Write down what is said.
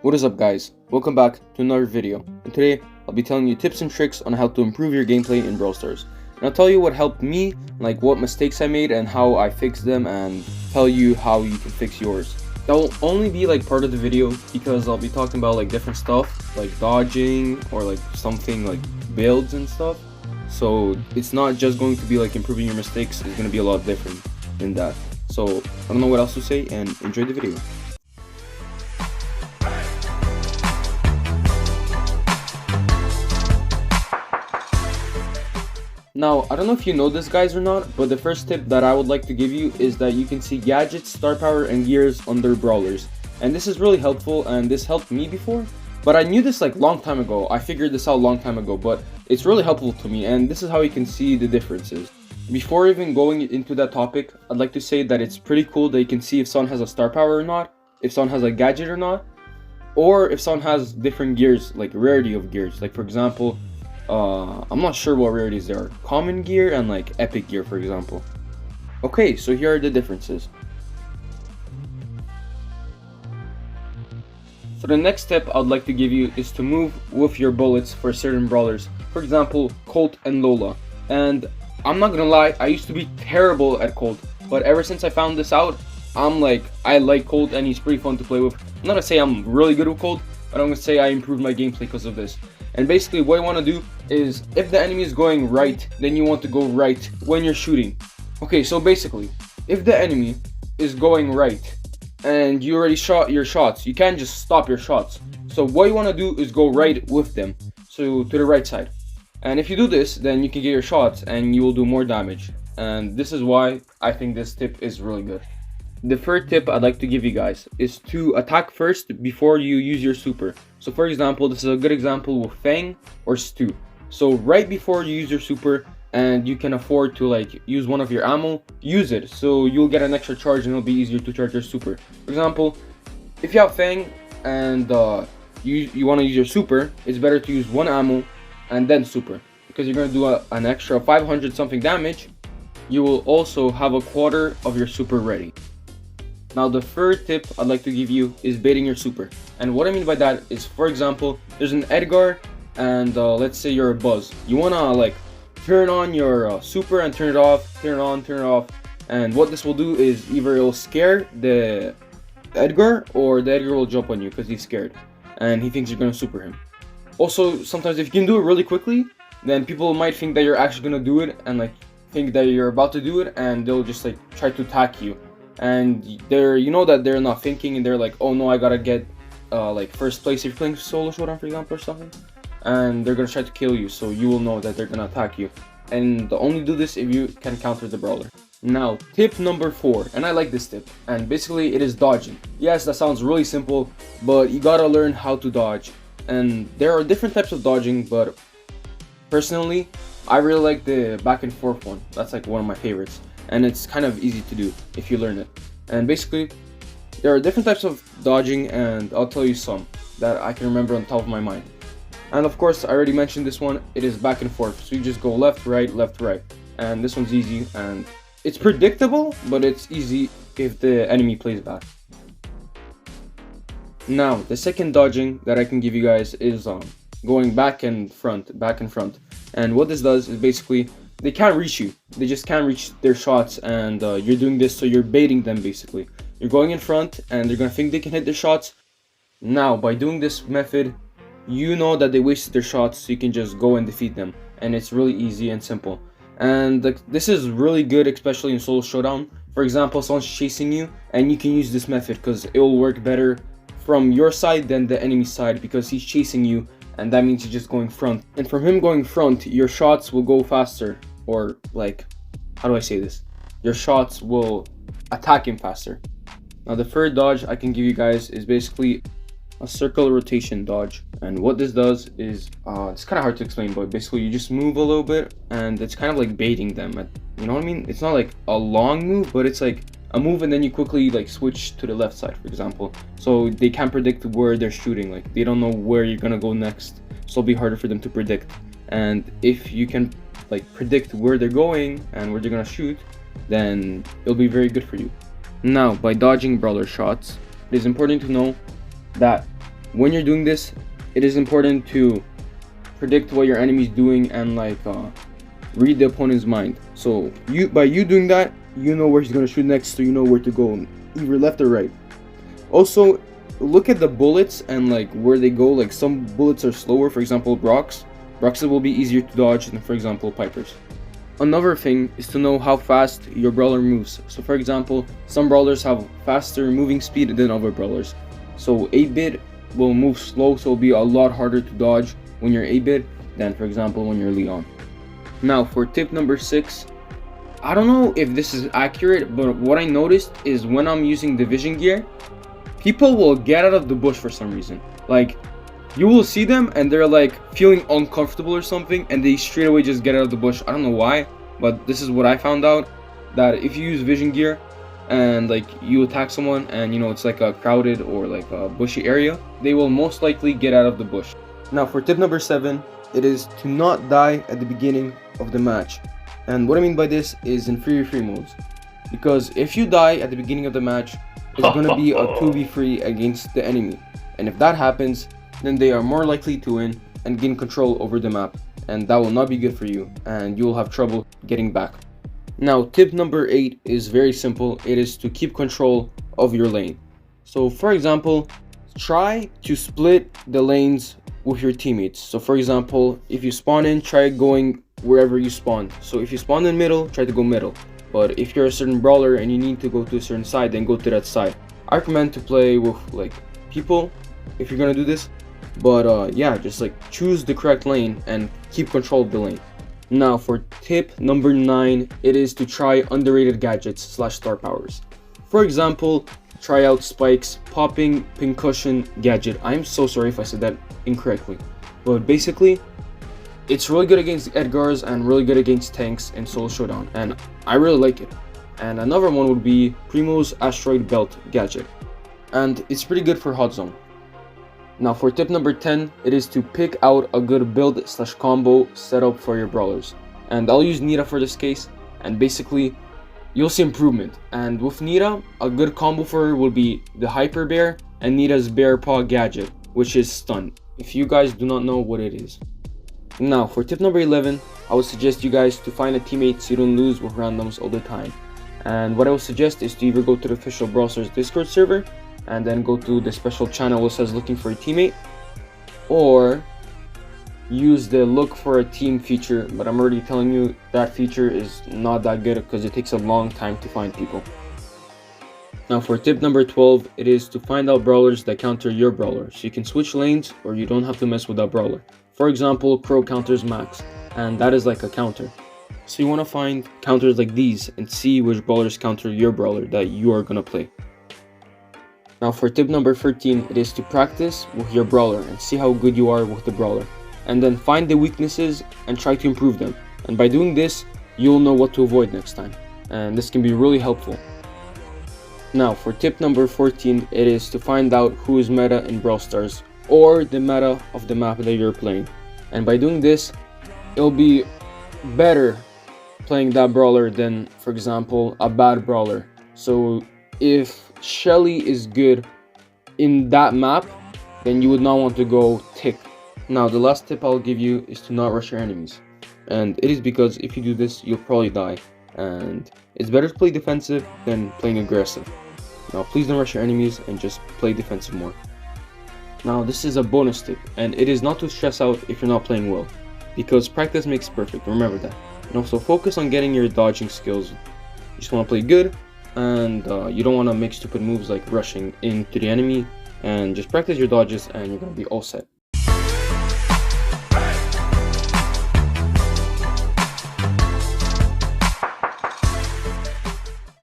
What is up, guys? Welcome back to another video, and today I'll be telling you tips and tricks on how to improve your gameplay in Brawl Stars. And I'll tell you what helped me, like what mistakes I made and how I fixed them, and tell you how you can fix yours. That will only be like part of the video because I'll be talking about like different stuff like dodging or like something like builds and stuff. So it's not just going to be like improving your mistakes, it's going to be a lot different than that. So I don't know what else to say, and enjoy the video. Now, I don't know if you know this, guys, or not, but the first tip that I would like to give you is that you can see gadgets, star power, and gears under brawlers. And this is really helpful, and this helped me before. But I knew this like long time ago. I figured this out a long time ago, but it's really helpful to me, and this is how you can see the differences. Before even going into that topic, I'd like to say that it's pretty cool that you can see if someone has a star power or not, if someone has a gadget or not, or if someone has different gears, like rarity of gears. Like for example, I'm not sure what rarities there are. Common gear and like epic gear, for example. Okay, so here are the differences. So the next step I'd like to give you is to move with your bullets for certain brawlers. For example, Colt and Lola. And I'm not gonna lie, I used to be terrible at Colt, but ever since I found this out, I like Colt and he's pretty fun to play with. I'm not gonna say I'm really good with Colt, but I'm gonna say I improved my gameplay because of this. And basically what you want to do is, if the enemy is going right, then you want to go right when you're shooting. Okay, so basically, if the enemy is going right and you already shot your shots, you can't just stop your shots. So what you want to do is go right with them, so to the right side. And if you do this, then you can get your shots and you will do more damage. And this is why I think this tip is really good. The third tip I'd like to give you guys is to attack first before you use your super. So for example, this is a good example with Fang or Stu. So right before you use your super and you can afford to like use one of your ammo, use it. So you'll get an extra charge and it'll be easier to charge your super. For example, if you have Fang and you want to use your super, it's better to use one ammo and then super. Because you're going to do an extra 500 something damage. You will also have a quarter of your super ready. Now the third tip I'd like to give you is baiting your super. And what I mean by that is, for example, there's an Edgar and let's say you're a Buzz. You wanna like turn on your super and turn it off, turn it on, turn it off. And what this will do is either it'll scare the Edgar or the Edgar will jump on you because he's scared and he thinks you're gonna super him. Also, sometimes if you can do it really quickly, then people might think that you're actually gonna do it and like think that you're about to do it, and they'll just like try to attack you. And you know that they're not thinking, and they're like, oh no, I gotta get like first place if you're playing solo showdown, for example, or something, and they're gonna try to kill you, so you will know that they're gonna attack you. And only do this if you can counter the brawler. Now tip number 4, and I like this tip, and basically it is dodging. Yes, that sounds really simple, but you gotta learn how to dodge. And there are different types of dodging, but personally I really like the back and forth one. That's like one of my favorites. And it's kind of easy to do if you learn it. And basically, there are different types of dodging, and I'll tell you some that I can remember on top of my mind. And of course, I already mentioned this one. It is back and forth. So you just go left, right, and this one's easy, and it's predictable, but it's easy if the enemy plays back. Now, the second dodging that I can give you guys is going back and front. And what this does is basically, they can't reach you. They just can't reach their shots, and you're doing this, so you're baiting them basically. You're going in front, and they're gonna think they can hit their shots. Now, by doing this method, you know that they wasted their shots, so you can just go and defeat them. And it's really easy and simple. And this is really good, especially in solo showdown. For example, someone's chasing you, and you can use this method because it will work better from your side than the enemy side, because he's chasing you, and that means he's just going front. And from him going front, your shots will go faster. Or like, how do I say this? Your shots will attack him faster. Now the third dodge I can give you guys is basically a circle rotation dodge. And what this does is, it's kind of hard to explain, but basically you just move a little bit, and it's kind of like baiting them. You know what I mean? It's not like a long move, but it's like a move, and then you quickly like switch to the left side, for example. So they can't predict where they're shooting. Like they don't know where you're gonna go next, so it'll be harder for them to predict. And if you can like predict where they're going and where they're gonna shoot, then it'll be very good for you. Now, by dodging brawler shots, it is important to know that when you're doing this, it is important to predict what your enemy's doing and read the opponent's mind. So by you doing that, you know where he's gonna shoot next, so you know where to go, either left or right. Also, look at the bullets and where they go. Like some bullets are slower, for example Brock's will be easier to dodge than, for example, Piper's. Another thing is to know how fast your brawler moves. So for example, some brawlers have faster moving speed than other brawlers. So 8-bit will move slow, so it'll be a lot harder to dodge when you're 8-bit than, for example, when you're Leon. Now for tip number 6, I don't know if this is accurate, but what I noticed is when I'm using division gear, people will get out of the bush for some reason. Like, you will see them and they're feeling uncomfortable or something, and they straight away just get out of the bush. I don't know why, but this is what I found out, that if you use vision gear and you attack someone and it's a crowded or a bushy area, they will most likely get out of the bush. Now for tip number 7, it is to not die at the beginning of the match. And what I mean by this is in 3v3 modes, because if you die at the beginning of the match, it's going to be a 2v3 against the enemy, and if that happens, then they are more likely to win and gain control over the map, and that will not be good for you, and you will have trouble getting back. Now tip number 8 is very simple. It is to keep control of your lane. So for example, try to split the lanes with your teammates. So for example, if you spawn in, try going wherever you spawn. So if you spawn in middle, try to go middle, but if you're a certain brawler and you need to go to a certain side, then go to that side. I recommend to play with people if you're gonna do this, but yeah, just choose the correct lane and keep control of the lane. Now for tip number 9, it is to try underrated gadgets / star powers. For example, try out Spike's popping pincushion gadget. I'm so sorry if I said that incorrectly, but basically it's really good against Edgars and really good against tanks in Solo Showdown, and I really like it. And another one would be Primo's asteroid belt gadget, and it's pretty good for hot zone. Now for tip number 10, it is to pick out a good build / combo setup for your brawlers. And I'll use Nita for this case, and basically you'll see improvement. And with Nita, a good combo for her will be the Hyper Bear and Nita's Bear Paw gadget, which is Stun, if you guys do not know what it is. Now for tip number 11, I would suggest you guys to find a teammate so you don't lose with randoms all the time. And what I would suggest is to either go to the official Brawl Stars Discord server and then go to the special channel that says looking for a teammate, or use the look for a team feature, but I'm already telling you that feature is not that good because it takes a long time to find people. Now for tip number 12, it is to find out brawlers that counter your brawler, so you can switch lanes or you don't have to mess with that brawler. For example, Crow counters Max, and that is a counter. So you want to find counters like these and see which brawlers counter your brawler that you are going to play. Now for tip number 13, it is to practice with your brawler and see how good you are with the brawler, and then find the weaknesses and try to improve them. And by doing this, you'll know what to avoid next time, and this can be really helpful. Now for tip number 14, it is to find out who is meta in Brawl Stars, or the meta of the map that you're playing. And by doing this, it'll be better playing that brawler than, for example, a bad brawler. So if Shelly is good in that map, then you would not want to go Tick. Now the last tip I'll give you is to not rush your enemies, and it is because if you do this, you'll probably die, and it's better to play defensive than playing aggressive. Now please don't rush your enemies and just play defensive more. Now this is a bonus tip, and it is not to stress out if you're not playing well, because practice makes perfect, remember that. And also focus on getting your dodging skills. You just want to play good, and you don't want to make stupid moves like rushing into the enemy, and just practice your dodges and you're going to be all set.